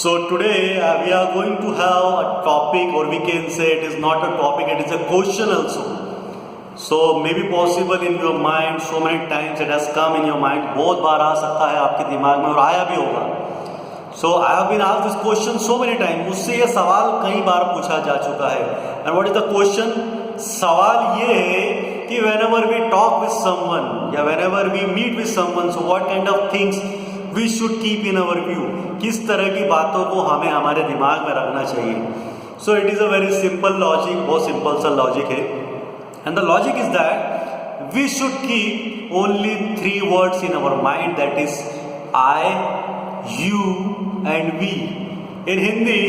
So today we are going to have a topic, or we can say it is not a topic, it is a question also. So maybe possible in your mind, so many times it has come in your mind, बहुत बार आ सकता है आपके दिमाग में और आया भी होगा. So I have been asked this question so many times. मुझसे ये सवाल कई बार पूछा जा चुका है. And what is the question? सवाल ये है कि whenever we talk with someone या whenever we meet with someone, so what kind of things we should keep in our view? किस तरह की बातों को हमें हमारे दिमाग में रखना चाहिए. So it is a very simple logic, बहुत सिंपल सा लॉजिक है. And the logic is that we should keep only 3 words in our mind, that is I, you and we. In Hindi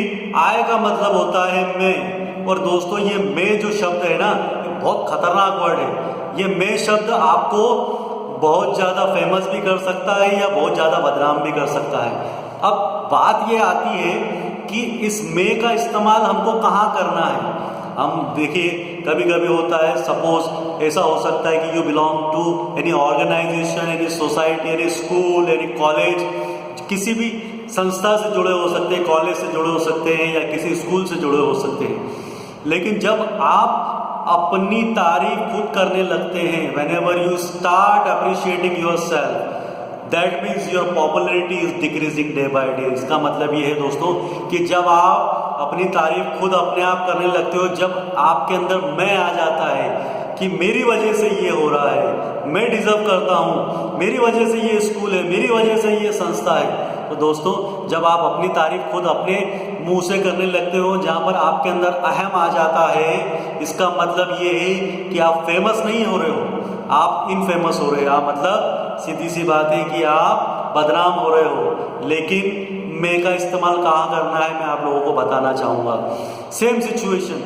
I का मतलब होता है मैं, और दोस्तों ये मैं जो शब्द है ना, ये बहुत खतरनाक वर्ड है. ये मैं शब्द आपको बहुत ज़्यादा फेमस भी कर सकता है या बहुत ज़्यादा बदनाम भी कर सकता है. अब बात ये आती है कि इस मैं का इस्तेमाल हमको कहाँ करना है. हम देखिए कभी कभी होता है, सपोज ऐसा हो सकता है कि you belong to any organisation, any society, any school, any college, किसी भी संस्था से जुड़े हो सकते हैं, कॉलेज से जुड़े हो सकते हैं या किसी स्कूल से जुड़े हो सकते हैं. लेकिन जब आप अपनी तारीफ खुद करने लगते हैं, whenever you start appreciating yourself, that means your popularity is decreasing day by day. इसका मतलब ये है दोस्तों कि जब आप अपनी तारीफ खुद अपने आप करने लगते हो, जब आपके अंदर मैं आ जाता है कि मेरी वजह से ये हो रहा है, मैं डिजर्व करता हूँ, मेरी वजह से ये स्कूल है, मेरी वजह से ये संस्था है. तो दोस्तों जब आप अपनी तारीफ खुद अपने मुंह से करने लगते हो, जहाँ पर आपके अंदर अहम आ जाता है, इसका मतलब ये है कि आप फेमस नहीं हो रहे हो, आप इनफेमस हो रहे हो. मतलब सीधी सी बात है कि आप बदनाम हो रहे हो. लेकिन मैं का इस्तेमाल कहाँ करना है मैं आप लोगों को बताना चाहूँगा. Same situation,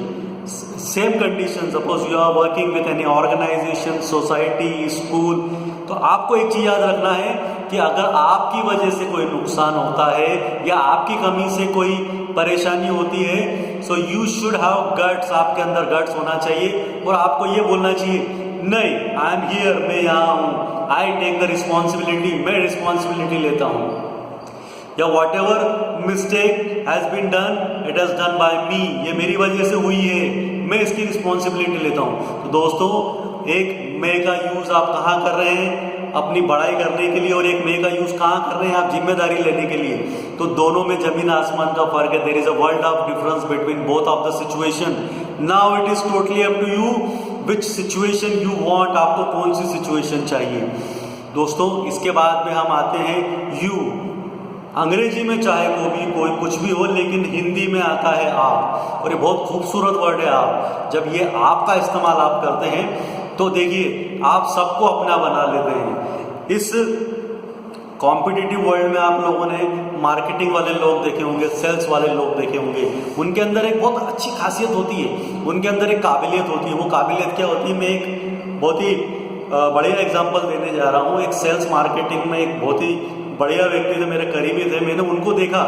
same condition, suppose you are working with any organisation, society, school, तो आपको एक चीज़ याद रखना है कि अगर आपकी वजह से कोई नुकसान होता है या आपकी कमी से कोई परेशानी होती है, so you should have guts, आपके अंदर गट्स होना चाहिए और आपको ये बोलना चाहिए, नहीं आई एम हियर, मैं यहाँ हूँ, आई टेक द रिस्पॉन्सिबिलिटी, मैं रिस्पॉन्सिबिलिटी लेता हूँ. या whatever mistake has been done, it has done by me, ये मेरी वजह से हुई है, मैं इसकी रिस्पॉन्सिबिलिटी लेता हूँ. तो दोस्तों एक मैं का यूज़ आप कहाँ कर रहे हैं अपनी बड़ाई करने के लिए, और एक मैं का यूज़ कहाँ कर रहे हैं आप जिम्मेदारी लेने के लिए. तो दोनों में जमीन आसमान का फर्क है. There is a world of difference between both of the situation. Now it is totally up to you which situation you want, आपको कौन सी सिचुएशन चाहिए. दोस्तों इसके बाद में हम आते हैं यू. अंग्रेजी में चाहे कोई कुछ भी हो, लेकिन हिंदी में आता है आप, और ये बहुत खूबसूरत वर्ड है आप. जब ये आप का इस्तेमाल आप करते हैं तो देखिए आप सबको अपना बना लेते हैं. इस कॉम्पिटिटिव वर्ल्ड में आप लोगों ने मार्केटिंग वाले लोग देखे होंगे, सेल्स वाले लोग देखे होंगे, उनके अंदर एक बहुत अच्छी खासियत होती है, उनके अंदर एक काबिलियत होती है. वो काबिलियत क्या होती है, मैं एक बहुत ही बढ़िया एग्जांपल देने जा रहा हूँ. एक सेल्स मार्केटिंग में एक बहुत ही बढ़िया व्यक्ति थे, मेरे करीबी थे, मैंने उनको देखा.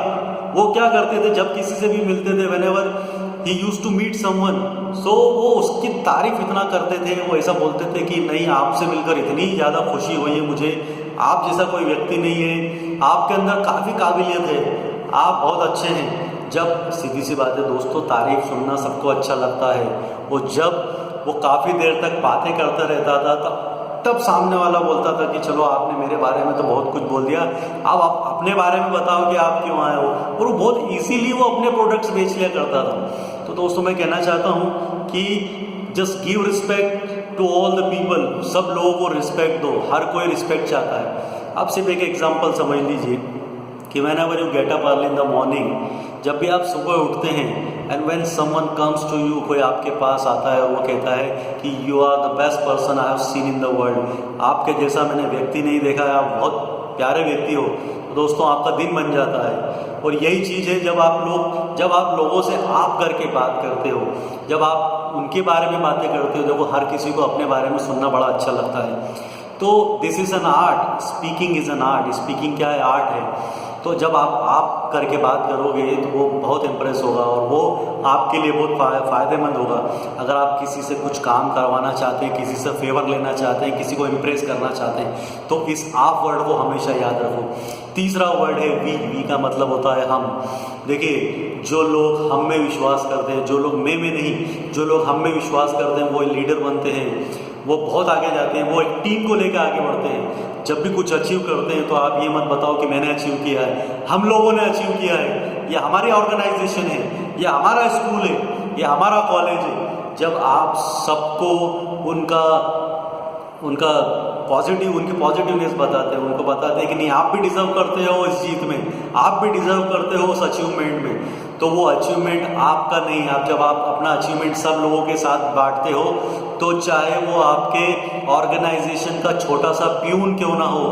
वो क्या करते थे, जब किसी से भी मिलते थे, whenever he used to meet someone, so वो उसकी तारीफ इतना करते थे, वो ऐसा बोलते थे कि नहीं आपसे मिलकर इतनी ज़्यादा खुशी हुई है मुझे, आप जैसा कोई व्यक्ति नहीं है, आपके अंदर काफ़ी काबिलियत है, आप बहुत अच्छे हैं. जब सीधी सी बात है दोस्तों, तारीफ सुनना सबको अच्छा लगता है, और जब वो काफ़ी देर तक बातें करता रहता था तब सामने वाला बोलता था कि चलो आपने मेरे बारे में तो बहुत कुछ बोल दिया, अब आप अपने बारे में बताओ कि आप क्यों आए हो. और वो बहुत इजीली वो अपने प्रोडक्ट्स बेच लिया करता था. तो दोस्तों मैं कहना चाहता हूँ कि just give respect to all the people, सब लोगों को रिस्पेक्ट दो, हर कोई रिस्पेक्ट चाहता है. आप सिर्फ एक एग्जाम्पल समझ लीजिए कि whenever you get up early in the morning, जब भी आप सुबह उठते हैं, and when someone comes to you, कोई आपके पास आता है और वो कहता है कि you are the best person I have seen in the world, आपके जैसा मैंने व्यक्ति नहीं देखा है, आप बहुत प्यारे व्यक्ति हो, तो दोस्तों आपका दिन बन जाता है. और यही चीज़ है जब आप लोगों से आप करके बात करते हो, जब आप उनके बारे में बातें करते हो, देखो हर किसी को अपने बारे में सुनना बड़ा अच्छा लगता है. तो this is an art, speaking is an art. Speaking क्या है, आर्ट है. तो जब आप करके बात करोगे तो वो बहुत इम्प्रेस होगा और वो आपके लिए बहुत फ़ायदेमंद होगा. अगर आप किसी से कुछ काम करवाना चाहते हैं, किसी से फेवर लेना चाहते हैं, किसी को इम्प्रेस करना चाहते हैं, तो इस आप वर्ड को हमेशा याद रखो. तीसरा वर्ड है वी का मतलब होता है हम। देखिए, जो लोग हम में विश्वास करते हैं, जो लोग मैं में नहीं, जो लोग हम में विश्वास करते हैं वो लीडर बनते हैं, वो बहुत आगे जाते हैं, वो एक टीम को लेकर आगे बढ़ते हैं। जब भी कुछ अचीव करते हैं तो आप ये मत बताओ कि मैंने अचीव किया है, हम लोगों ने अचीव किया है, ये हमारी ऑर्गेनाइजेशन है, ये हमारा स्कूल है, ये हमारा कॉलेज है। जब आप सबको उनका उनकी पॉजिटिवनेस बताते हैं, उनको बताते हैं कि नहीं आप भी डिजर्व करते हो इस जीत में, आप भी डिजर्व करते हो उस अचीवमेंट में, तो वो अचीवमेंट आपका नहीं। आप जब आप अपना अचीवमेंट सब लोगों के साथ बांटते हो, तो चाहे वो आपके ऑर्गेनाइजेशन का छोटा सा प्यून क्यों ना हो,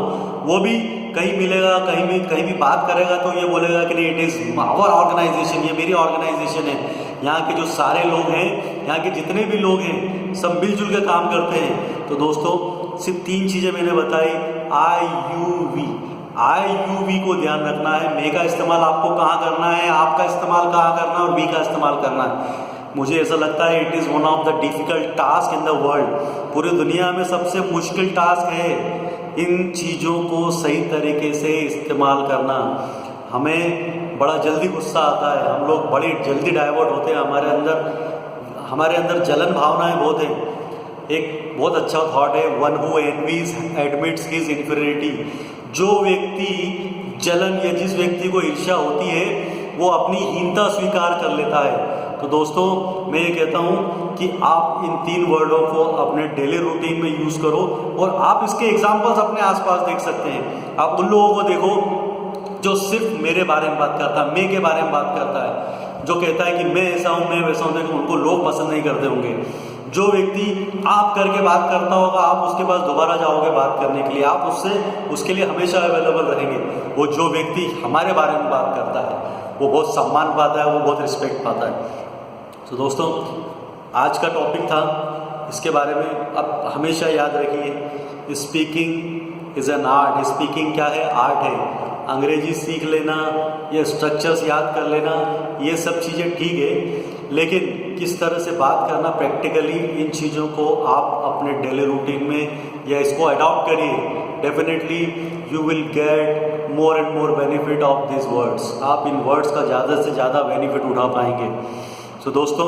वो भी कहीं मिलेगा, कहीं भी बात करेगा तो ये बोलेगा कि नहीं इट इज़ आवर ऑर्गेनाइजेशन, ये मेरी ऑर्गेनाइजेशन है। यहाँ के जो सारे लोग हैं, यहाँ के जितने भी लोग हैं, सब मिलजुल के काम करते हैं। तो दोस्तों, सिर्फ 3 चीज़ें मैंने बताई, आई यू वी को ध्यान रखना है। मे का इस्तेमाल आपको कहाँ करना है, आपका इस्तेमाल कहाँ करना है, और वी का इस्तेमाल करना है। मुझे ऐसा लगता है it is one of the difficult task in the world. पूरी दुनिया में सबसे मुश्किल टास्क है इन चीज़ों को सही तरीके से इस्तेमाल करना। हमें बड़ा जल्दी गुस्सा आता है, हम लोग बड़ी जल्दी डाइवर्ट होते हैं, हमारे अंदर जलन भावनाएं बहुत हैं। एक बहुत अच्छा थॉट है, one who envies admits his inferiority. जो व्यक्ति जलन या जिस व्यक्ति को ईर्ष्या होती है वो अपनी हीनता स्वीकार कर लेता है। तो दोस्तों, मैं ये कहता हूँ कि आप इन 3 वर्डों को अपने डेली रूटीन में यूज़ करो, और आप इसके एग्जाम्पल्स अपने आसपास देख सकते हैं। आप उन लोगों को देखो जो सिर्फ मेरे बारे में बात करता है, मैं के बारे में बात करता है, जो कहता है कि मैं ऐसा हूँ, मैं वैसा हूँ, देखो उनको लोग पसंद नहीं करते होंगे। जो व्यक्ति आप करके बात करता होगा, आप उसके पास दोबारा जाओगे बात करने के लिए, आप उसके लिए हमेशा अवेलेबल रहेंगे। वो जो व्यक्ति हमारे बारे में बात करता है वो बहुत सम्मान पाता है, वो बहुत रिस्पेक्ट पाता है। तो दोस्तों, आज का टॉपिक था, इसके बारे में आप हमेशा याद रखिए, speaking is an art. Speaking क्या है? आर्ट है। अंग्रेजी सीख लेना या स्ट्रक्चर्स याद कर लेना, ये सब चीज़ें ठीक है, लेकिन किस तरह से बात करना प्रैक्टिकली, इन चीज़ों को आप अपने डेली रूटीन में या इसको अडॉप्ट करिए। Definitely you will get more and more benefit of this words. आप इन वर्ड्स का ज़्यादा से ज़्यादा बेनिफिट उठा पाएंगे। सो दोस्तों,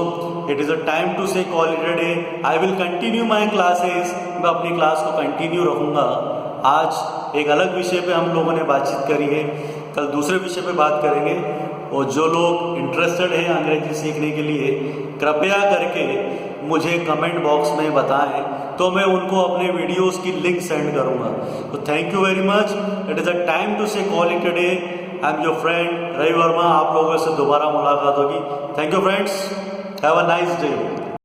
it is a time to say call it a day. I will continue my classes. मैं अपनी क्लास को कंटिन्यू रखूँगा। आज एक अलग विषय पे हम लोगों ने बातचीत करी है, कल दूसरे विषय पे बात करेंगे। और जो लोग इंटरेस्टेड हैं अंग्रेजी सीखने के लिए, कृपया करके मुझे कमेंट बॉक्स में बताएं, तो मैं उनको अपने वीडियोस की लिंक सेंड करूंगा। तो thank you very much. It is a time to say call it today. I am your friend Ravi Verma. आप लोगों से दोबारा मुलाकात होगी। Thank you friends, have a nice day.